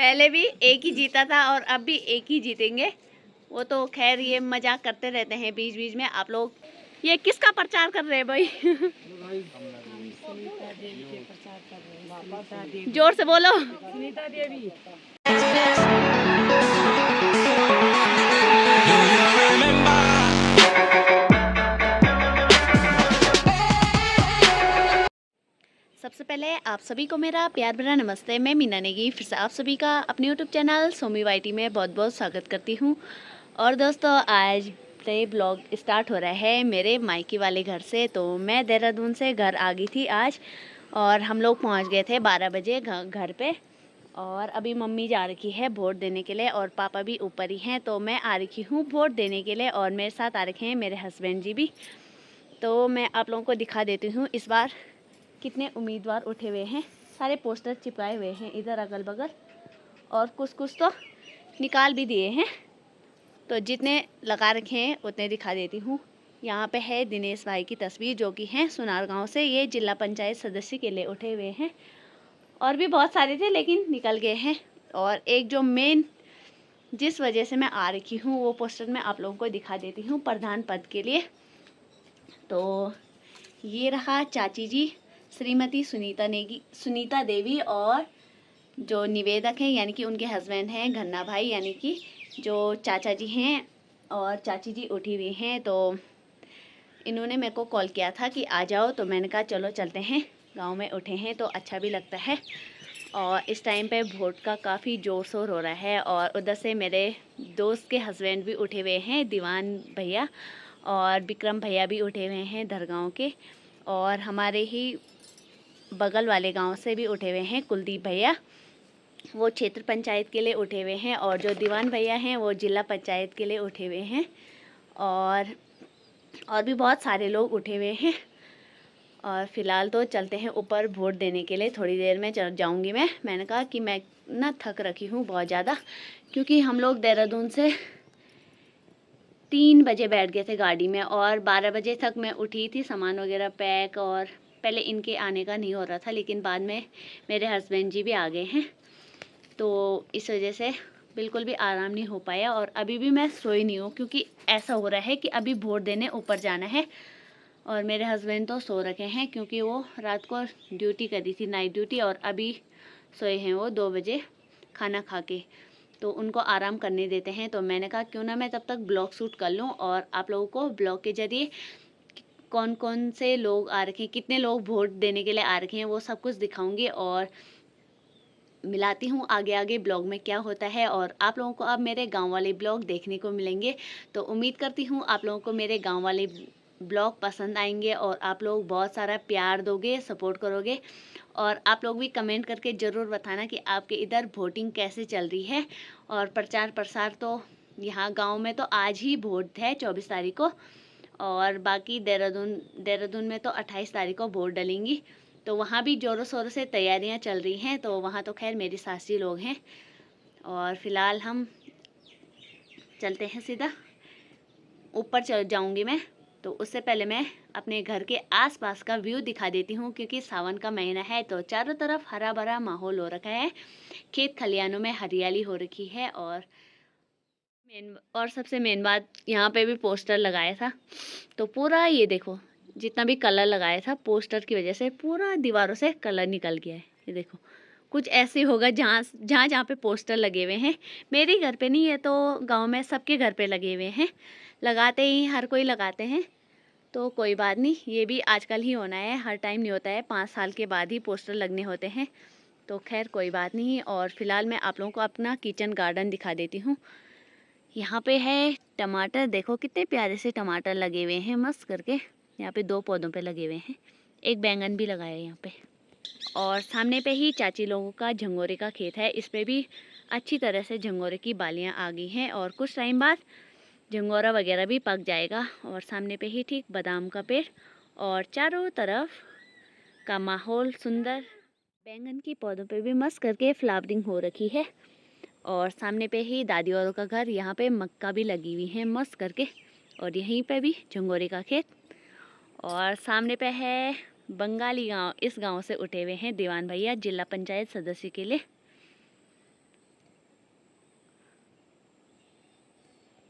पहले भी एक ही जीता था और अब भी एक ही जीतेंगे। वो तो खैर ये मजाक करते रहते हैं बीच बीच में। आप लोग ये किसका प्रचार कर रहे हैं भाई? सुनीता देवी के प्रचार कर रहे हैं। जोर से बोलो। सुनीता देवी। सबसे पहले आप सभी को मेरा प्यार भरा नमस्ते। मैं मीना नेगी फिर से आप सभी का अपने यूट्यूब चैनल सोमी वाईटी में बहुत बहुत स्वागत करती हूँ। और दोस्तों आज से ब्लॉग स्टार्ट हो रहा है मेरे मायके वाले घर से। तो मैं देहरादून से घर आ गई थी आज और हम लोग पहुँच गए थे 12 बजे घर पे। और अभी मम्मी जा रखी है वोट देने के लिए और पापा भी ऊपर ही हैं। तो मैं आ रखी हूँ वोट देने के लिए और मेरे साथ आ रखे हैं मेरे हस्बैंड जी भी। तो मैं आप लोगों को दिखा देती हूँ इस बार कितने उम्मीदवार उठे हुए हैं। सारे पोस्टर चिपकाए हुए हैं इधर अगल बगल और कुछ कुछ तो निकाल भी दिए हैं। तो जितने लगा रखे हैं उतने दिखा देती हूँ। यहाँ पे है दिनेश भाई की तस्वीर जो कि हैं सुनार गांव से। ये जिला पंचायत सदस्य के लिए उठे हुए हैं और भी बहुत सारे थे लेकिन निकल गए हैं। और एक जो मेन जिस वजह से मैं आ रखी हूँ वो पोस्टर मैं आप लोगों को दिखा देती हूँ प्रधान पद के लिए। तो ये रहा चाची जी श्रीमती सुनीता देवी और जो निवेदक हैं यानी कि उनके हस्बैंड हैं घन्ना भाई यानी कि जो चाचा जी हैं और चाची जी उठी हुई हैं। तो इन्होंने मेरे को कॉल किया था कि आ जाओ। तो मैंने कहा चलो चलते हैं, गांव में उठे हैं तो अच्छा भी लगता है। और इस टाइम पे वोट का काफ़ी ज़ोर शोर हो रहा है। और उधर से मेरे दोस्त के हस्बैंड भी उठे हुए हैं दीवान भैया और विक्रम भैया भी उठे हुए हैं धरगांव के। और हमारे ही बगल वाले गांव से भी उठे हुए हैं कुलदीप भैया, वो क्षेत्र पंचायत के लिए उठे हुए हैं। और जो दीवान भैया हैं वो जिला पंचायत के लिए उठे हुए हैं। और भी बहुत सारे लोग उठे हुए हैं। और फ़िलहाल तो चलते हैं ऊपर वोट देने के लिए। थोड़ी देर में चल जाऊँगी मैंने कहा कि मैं ना थक रखी हूँ बहुत ज़्यादा, क्योंकि हम लोग देहरादून से 3 बजे बैठ गए थे गाड़ी में और 12 बजे तक मैं उठी थी सामान वगैरह पैक। और पहले इनके आने का नहीं हो रहा था लेकिन बाद में मेरे हस्बैंड जी भी आ गए हैं तो इस वजह से बिल्कुल भी आराम नहीं हो पाया। और अभी भी मैं सोई नहीं हूँ क्योंकि ऐसा हो रहा है कि अभी वोट देने ऊपर जाना है। और मेरे हस्बैंड तो सो रखे हैं क्योंकि वो रात को ड्यूटी करी थी नाइट ड्यूटी और अभी सोए हैं वो 2 बजे खाना खा के। तो उनको आराम करने देते हैं। तो मैंने कहा क्यों ना मैं तब तक ब्लॉग शूट कर लूँ और आप लोगों को ब्लॉग के ज़रिए कौन कौन से लोग आ रखे हैं, कितने लोग वोट देने के लिए आ रखे हैं, वो सब कुछ दिखाऊंगी। और मिलाती हूँ आगे आगे ब्लॉग में क्या होता है। और आप लोगों को अब मेरे गांव वाले ब्लॉग देखने को मिलेंगे। तो उम्मीद करती हूँ आप लोगों को मेरे गांव वाले ब्लॉग पसंद आएंगे और आप लोग बहुत सारा प्यार दोगे, सपोर्ट करोगे। और आप लोग भी कमेंट करके ज़रूर बताना कि आपके इधर वोटिंग कैसे चल रही है। और प्रचार प्रसार तो यहाँ गांव में तो आज ही वोट है 24 तारीख को। और बाकी देहरादून में तो 28 तारीख को वोट डलेंगी। तो वहाँ भी ज़ोरों शोरों से तैयारियाँ चल रही हैं। तो वहाँ तो खैर मेरी सासी लोग हैं। और फ़िलहाल हम चलते हैं सीधा ऊपर चल जाऊँगी मैं। तो उससे पहले मैं अपने घर के आसपास का व्यू दिखा देती हूँ क्योंकि सावन का महीना है तो चारों तरफ हरा भरा माहौल हो रखा है। खेत खलियानों में हरियाली हो रखी है। और सबसे मेन बात यहाँ पे भी पोस्टर लगाया था तो पूरा ये देखो जितना भी कलर लगाया था पोस्टर की वजह से पूरा दीवारों से कलर निकल गया है। ये देखो कुछ ऐसे होगा जहाँ जहाँ जहाँ पे पोस्टर लगे हुए हैं। मेरे घर पे नहीं, ये तो गांव में सबके घर पे लगे हुए हैं। लगाते ही हर कोई लगाते हैं तो कोई बात नहीं, ये भी आजकल ही होना है, हर टाइम नहीं होता है। 5 साल के बाद ही पोस्टर लगने होते हैं तो खैर कोई बात नहीं। और फिलहाल मैं आप लोगों को अपना किचन गार्डन दिखा देती हूँ। यहाँ पे है टमाटर, देखो कितने प्यारे से टमाटर लगे हुए हैं मस्त करके। यहाँ पे 2 पौधों पे लगे हुए हैं, एक बैंगन भी लगाया है यहाँ पे। और सामने पे ही चाची लोगों का झंगोरे का खेत है, इस पे भी अच्छी तरह से झंगोरे की बालियाँ आ गई हैं और कुछ टाइम बाद झंगोरा वगैरह भी पक जाएगा। और सामने पे ही ठीक बादाम का पेड़ और चारों तरफ का माहौल सुंदर। बैंगन की पौधों पे भी मस्त करके फ्लावरिंग हो रखी है। और सामने पे ही दादी औरों का घर, यहाँ पे मक्का भी लगी हुई है मस्त करके। और यहीं पे भी झंगोरे का खेत। और सामने पे है बंगाली गांव, इस गांव से उठे हुए हैं दीवान भैया जिला पंचायत सदस्य के लिए।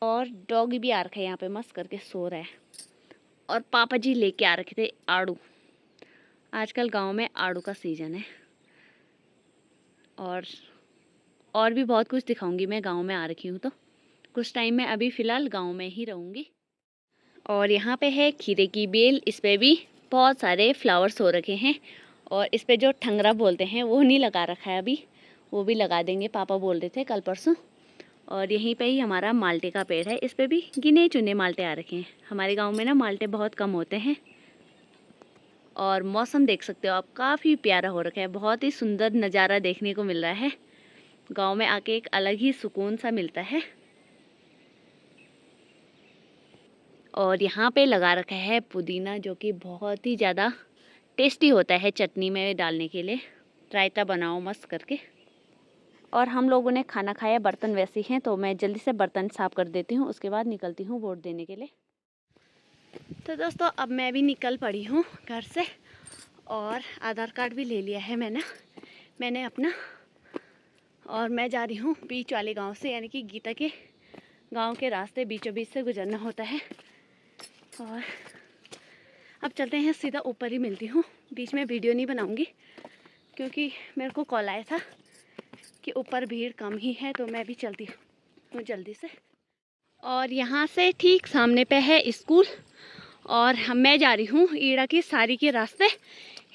और डॉगी भी आ रखा है यहाँ पे, मस्त करके सो रहा है। और पापा जी लेके आ रखे थे आड़ू। आजकल गांव में आड़ू का सीजन है। और भी बहुत कुछ दिखाऊंगी मैं, गांव में आ रखी हूँ तो कुछ टाइम में अभी फ़िलहाल गांव में ही रहूँगी। और यहाँ पे है खीरे की बेल, इस पे भी बहुत सारे फ्लावर्स हो रखे हैं। और इस पे जो ठंगरा बोलते हैं वो नहीं लगा रखा है अभी, वो भी लगा देंगे, पापा बोल रहे थे कल परसों। और यहीं पे ही हमारा माल्टे का पेड़ है, इस पे भी गिने चुने माल्टे आ रखे हैं। हमारे गांव में ना माल्टे बहुत कम होते हैं। और मौसम देख सकते हो आप, काफ़ी प्यारा हो रखा है, बहुत ही सुंदर नज़ारा देखने को मिल रहा है। गांव में आके एक अलग ही सुकून सा मिलता है। और यहाँ पे लगा रखा है पुदीना, जो कि बहुत ही ज़्यादा टेस्टी होता है चटनी में डालने के लिए। रायता बनाओ मस्त करके। और हम लोगों ने खाना खाया, बर्तन वैसे ही हैं तो मैं जल्दी से बर्तन साफ़ कर देती हूँ, उसके बाद निकलती हूँ वोट देने के लिए। तो दोस्तों अब मैं भी निकल पड़ी हूँ घर से, और आधार कार्ड भी ले लिया है मैंने अपना। और मैं जा रही हूँ बीच वाले गांव से, यानी कि गीता के गांव के रास्ते बीचों बीच से गुजरना होता है। और अब चलते हैं, सीधा ऊपर ही मिलती हूँ। बीच में वीडियो नहीं बनाऊँगी क्योंकि मेरे को कॉल आया था कि ऊपर भीड़ कम ही है, तो मैं भी चलती हूँ जल्दी से। और यहाँ से ठीक सामने पे है स्कूल, और मैं जा रही हूँ ईड़ा की सारी के रास्ते।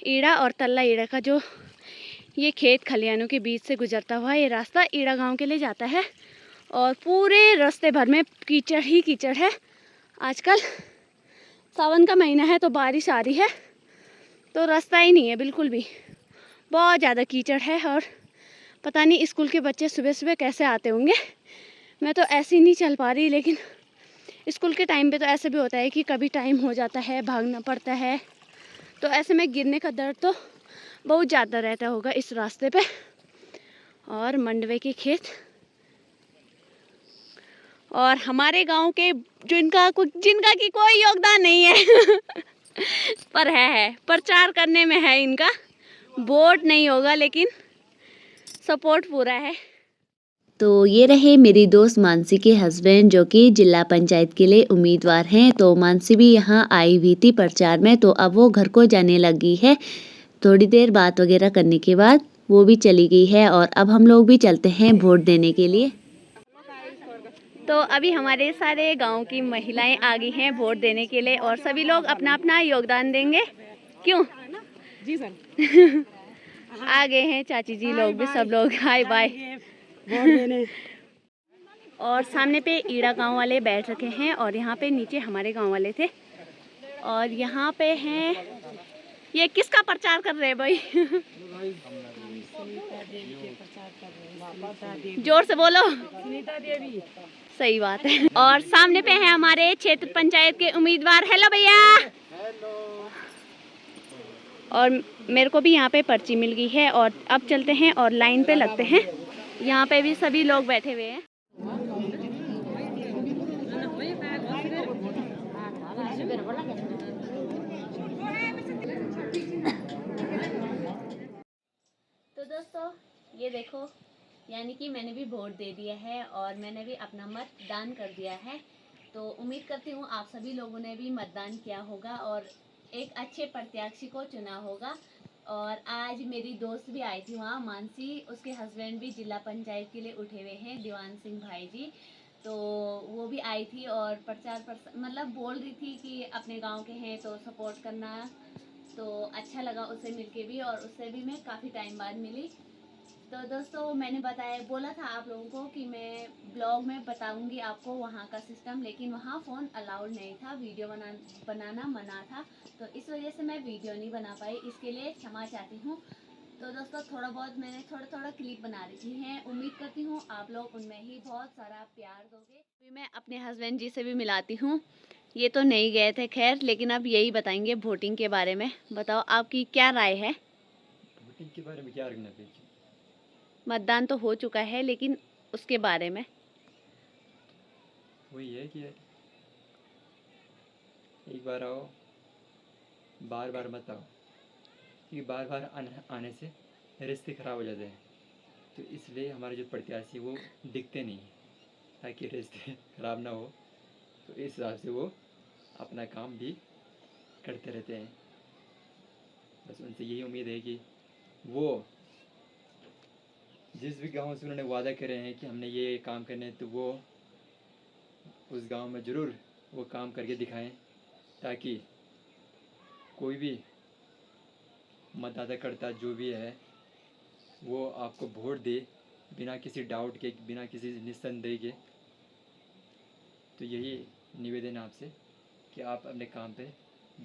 ईड़ा और तल्ला ईड़ा का जो ये खेत खलियानों के बीच से गुजरता हुआ ये रास्ता ईड़ा गांव के लिए जाता है। और पूरे रास्ते भर में कीचड़ ही कीचड़ है। आजकल सावन का महीना है तो बारिश आ रही है, तो रास्ता ही नहीं है बिल्कुल भी, बहुत ज़्यादा कीचड़ है। और पता नहीं स्कूल के बच्चे सुबह सुबह कैसे आते होंगे। मैं तो ऐसे ही नहीं चल पा रही, लेकिन स्कूल के टाइम पे तो ऐसे भी होता है कि कभी टाइम हो जाता है, भागना पड़ता है, तो ऐसे में गिरने का डर तो बहुत ज़्यादा रहता होगा इस रास्ते पे। और मंडवे के खेत, और हमारे गांव के जिनका की कोई योगदान नहीं है पर है प्रचार करने में है इनका। वोट नहीं होगा लेकिन सपोर्ट पूरा है। तो ये रहे मेरी दोस्त मानसी के हस्बैंड, जो कि जिला पंचायत के लिए उम्मीदवार हैं। तो मानसी भी यहाँ आई हुई थी प्रचार में, तो अब वो घर को जाने लगी है। थोड़ी देर बात वगैरह करने के बाद वो भी चली गई है, और अब हम लोग भी चलते हैं वोट देने के लिए। तो अभी हमारे सारे गांव की महिलाएं आ गई हैं वोट देने के लिए, और सभी लोग अपना अपना योगदान देंगे। क्यों जी सर आ गए हैं चाची जी लोग भी, सब लोग हाय बाय वोट देने। और सामने पे ईड़ा गांव वाले बैठ रखे हैं, और यहाँ पे नीचे हमारे गांव वाले थे। और यहाँ पे हैं, ये किसका प्रचार कर रहे हैं भाई जोर से बोलो। सुनीता देवी। सही बात है। और सामने पे है हमारे क्षेत्र पंचायत के उम्मीदवार। हेलो भैया। और मेरे को भी यहाँ पे पर्ची मिल गई है, और अब चलते हैं और लाइन पे लगते हैं। यहाँ पे भी सभी लोग बैठे हुए हैं। तो दोस्तों ये देखो, यानी कि मैंने भी वोट दे दिया है, और मैंने भी अपना मतदान कर दिया है। तो उम्मीद करती हूँ आप सभी लोगों ने भी मतदान किया होगा और एक अच्छे प्रत्याशी को चुना होगा। और आज मेरी दोस्त भी आई थी वहाँ, मानसी, उसके हस्बैंड भी जिला पंचायत के लिए उठे हुए हैं, दीवान सिंह भाई जी। तो वो भी आई थी और प्रचार मतलब बोल रही थी कि अपने गांव के हैं तो सपोर्ट करना। तो अच्छा लगा उससे मिलके भी, और उससे भी मैं काफ़ी टाइम बाद मिली। तो दोस्तों मैंने बोला था आप लोगों को कि मैं ब्लॉग में बताऊंगी आपको वहाँ का सिस्टम, लेकिन वहाँ फ़ोन अलाउड नहीं था, वीडियो बनाना मना था। तो इस वजह से मैं वीडियो नहीं बना पाई, इसके लिए क्षमा चाहती हूँ। तो दोस्तों थोड़ा बहुत मैंने थोड़ा क्लिप बना रखी हैं, उम्मीद करती हूँ आप लोग उनमें ही बहुत सारा प्यार दोगे। अभी मैं अपने हस्बैंड जी से भी मिलाती हूँ, ये तो नहीं गए थे खैर, लेकिन अब यही बताएंगे वोटिंग के बारे में। बताओ आपकी क्या राय है? वोटिंग के बारे में क्या रखना चाहिए? मतदान तो हो चुका है, लेकिन उसके बारे में वही है कि एक बार आओ, बार बार मत आओ, क्योंकि बार बार आने से रिश्ते ख़राब हो जाते हैं। तो इसलिए हमारे जो प्रत्याशी वो दिखते नहीं हैं। ताकि रिश्ते खराब ना हो। तो इस हिसाब से वो अपना काम भी करते रहते हैं। बस उनसे यही उम्मीद है कि वो जिस भी गाँव से उन्होंने वादा करे हैं कि हमने ये काम करने हैं, तो वो उस गांव में ज़रूर वो काम करके दिखाएं, ताकि कोई भी मतदाता जो भी है वो आपको वोट दे बिना किसी डाउट के, बिना किसी निस्संदेह के। तो यही निवेदन है आपसे कि आप अपने काम पे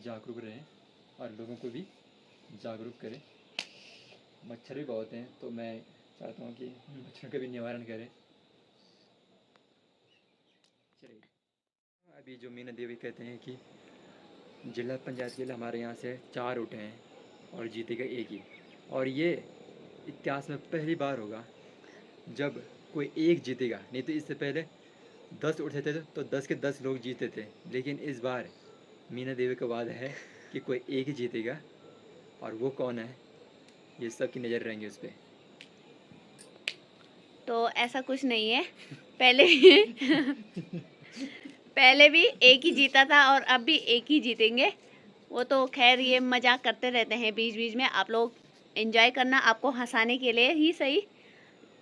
जागरूक रहें और लोगों को भी जागरूक करें। मच्छर भी बहुत हैं, तो मैं चाहता हूँ कि मच्छरों का भी निवारण करें। चलिए, अभी जो मीना देवी कहते हैं कि जिला पंचायत के लिए हमारे यहाँ से 4 उठे हैं और जीतेगा एक ही। और ये इतिहास में पहली बार होगा जब कोई एक जीतेगा। नहीं तो इससे पहले 10 उठे थे तो 10 के 10 लोग जीते थे। लेकिन इस बार मीना देवी का वादा है कि कोई एक ही जीतेगा, और वो कौन है ये सब की नज़र रहेंगे उस पर। तो ऐसा कुछ नहीं है, पहले पहले भी एक ही जीता था और अब भी एक ही जीतेंगे। वो तो खैर ये मजाक करते रहते हैं बीच बीच में। आप लोग एंजॉय करना, आपको हंसाने के लिए ही सही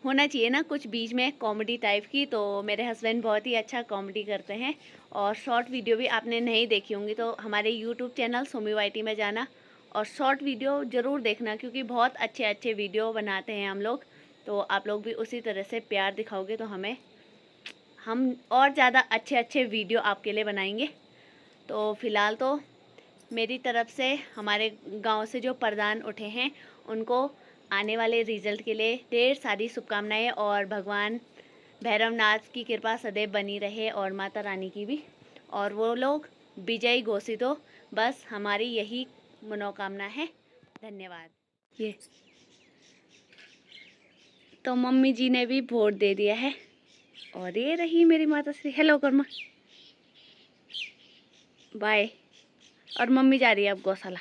होना चाहिए ना कुछ बीच में कॉमेडी टाइप की। तो मेरे हस्बैंड बहुत ही अच्छा कॉमेडी करते हैं। और शॉर्ट वीडियो भी आपने नहीं देखी होंगी तो हमारे यूट्यूब चैनल सोमी वाईटी में जाना और शॉर्ट वीडियो ज़रूर देखना, क्योंकि बहुत अच्छे अच्छे वीडियो बनाते हैं हम लोग। तो आप लोग भी उसी तरह से प्यार दिखाओगे तो हम और ज़्यादा अच्छे अच्छे वीडियो आपके लिए बनाएंगे। तो फ़िलहाल तो मेरी तरफ से हमारे गांव से जो प्रधान उठे हैं उनको आने वाले रिजल्ट के लिए ढेर सारी शुभकामनाएं, और भगवान भैरवनाथ की कृपा सदैव बनी रहे और माता रानी की भी, और वो लोग विजयी घोषित हो। बस हमारी यही मनोकामना है। धन्यवाद। ये तो मम्मी जी ने भी वोट दे दिया है, और ये रही मेरी माता श्री। Hello Karma, bye. और मम्मी जा रही है अब गौशाला।